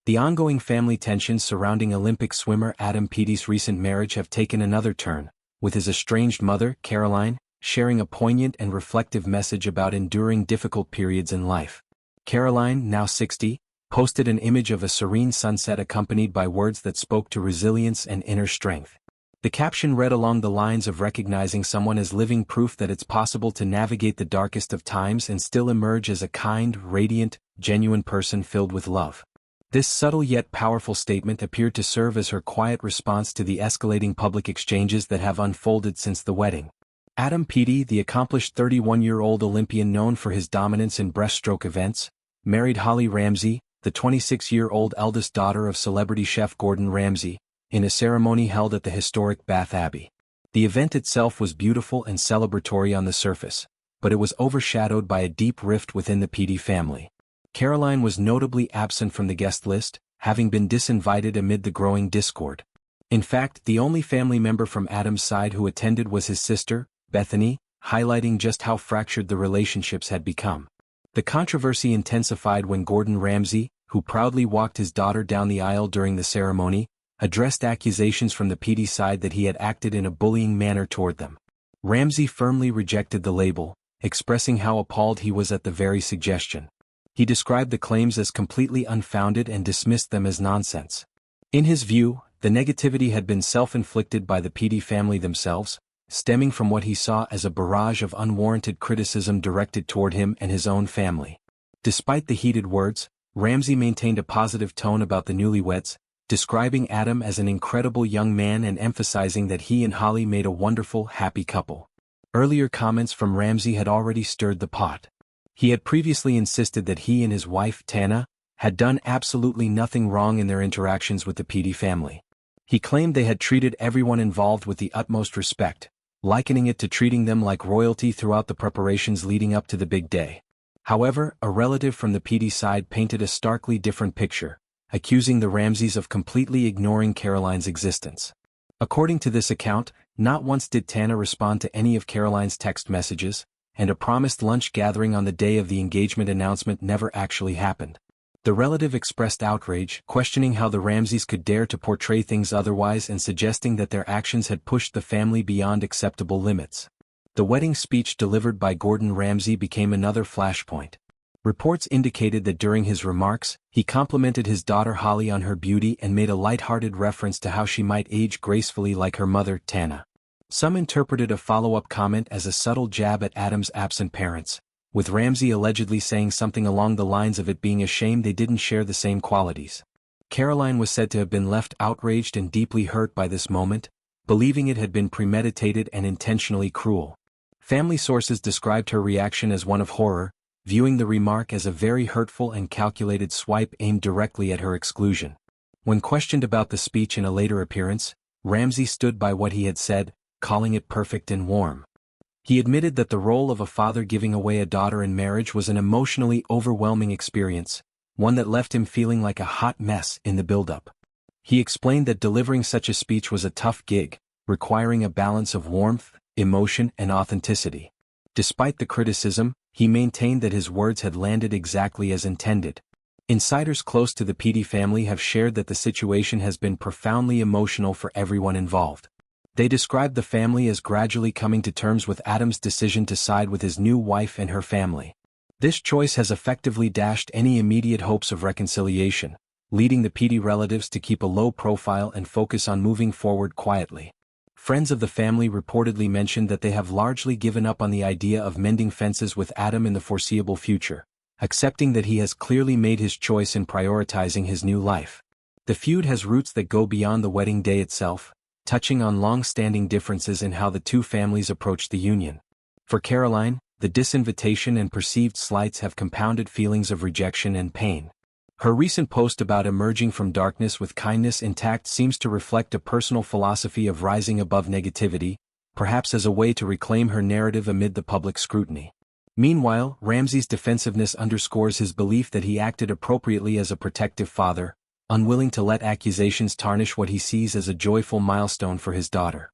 The ongoing family tensions surrounding Olympic swimmer Adam Peaty's recent marriage have taken another turn, with his estranged mother, Caroline, sharing a poignant and reflective message about enduring difficult periods in life. Caroline, now 60, posted an image of a serene sunset accompanied by words that spoke to resilience and inner strength. The caption read along the lines of recognizing someone as living proof that it's possible to navigate the darkest of times and still emerge as a kind, radiant, genuine person filled with love. This subtle yet powerful statement appeared to serve as her quiet response to the escalating public exchanges that have unfolded since the wedding. Adam Peaty, the accomplished 31-year-old Olympian known for his dominance in breaststroke events, married Holly Ramsay, the 26-year-old eldest daughter of celebrity chef Gordon Ramsay, in a ceremony held at the historic Bath Abbey. The event itself was beautiful and celebratory on the surface, but it was overshadowed by a deep rift within the Peaty family. Caroline was notably absent from the guest list, having been disinvited amid the growing discord. In fact, the only family member from Adam's side who attended was his sister, Bethany, highlighting just how fractured the relationships had become. The controversy intensified when Gordon Ramsay, who proudly walked his daughter down the aisle during the ceremony, addressed accusations from the Peaty side that he had acted in a bullying manner toward them. Ramsay firmly rejected the label, expressing how appalled he was at the very suggestion. He described the claims as completely unfounded and dismissed them as nonsense. In his view, the negativity had been self-inflicted by the Peaty family themselves, stemming from what he saw as a barrage of unwarranted criticism directed toward him and his own family. Despite the heated words, Ramsay maintained a positive tone about the newlyweds, describing Adam as an incredible young man and emphasizing that he and Holly made a wonderful, happy couple. Earlier comments from Ramsay had already stirred the pot. He had previously insisted that he and his wife, Tana, had done absolutely nothing wrong in their interactions with the Peaty family. He claimed they had treated everyone involved with the utmost respect, likening it to treating them like royalty throughout the preparations leading up to the big day. However, a relative from the Peaty side painted a starkly different picture, accusing the Ramsays of completely ignoring Caroline's existence. According to this account, not once did Tana respond to any of Caroline's text messages, and a promised lunch gathering on the day of the engagement announcement never actually happened. The relative expressed outrage, questioning how the Ramsays could dare to portray things otherwise and suggesting that their actions had pushed the family beyond acceptable limits. The wedding speech delivered by Gordon Ramsay became another flashpoint. Reports indicated that during his remarks, he complimented his daughter Holly on her beauty and made a light-hearted reference to how she might age gracefully like her mother, Tana. Some interpreted a follow-up comment as a subtle jab at Adam's absent parents, with Ramsay allegedly saying something along the lines of it being a shame they didn't share the same qualities. Caroline was said to have been left outraged and deeply hurt by this moment, believing it had been premeditated and intentionally cruel. Family sources described her reaction as one of horror, viewing the remark as a very hurtful and calculated swipe aimed directly at her exclusion. When questioned about the speech in a later appearance, Ramsay stood by what he had said, calling it perfect and warm. He admitted that the role of a father giving away a daughter in marriage was an emotionally overwhelming experience, one that left him feeling like a hot mess in the build-up. He explained that delivering such a speech was a tough gig, requiring a balance of warmth, emotion, and authenticity. Despite the criticism, he maintained that his words had landed exactly as intended. Insiders close to the Peaty family have shared that the situation has been profoundly emotional for everyone involved. They described the family as gradually coming to terms with Adam's decision to side with his new wife and her family. This choice has effectively dashed any immediate hopes of reconciliation, leading the Peaty relatives to keep a low profile and focus on moving forward quietly. Friends of the family reportedly mentioned that they have largely given up on the idea of mending fences with Adam in the foreseeable future, accepting that he has clearly made his choice in prioritizing his new life. The feud has roots that go beyond the wedding day itself, touching on long-standing differences in how the two families approached the union. For Caroline, the disinvitation and perceived slights have compounded feelings of rejection and pain. Her recent post about emerging from darkness with kindness intact seems to reflect a personal philosophy of rising above negativity, perhaps as a way to reclaim her narrative amid the public scrutiny. Meanwhile, Ramsay's defensiveness underscores his belief that he acted appropriately as a protective father, unwilling to let accusations tarnish what he sees as a joyful milestone for his daughter.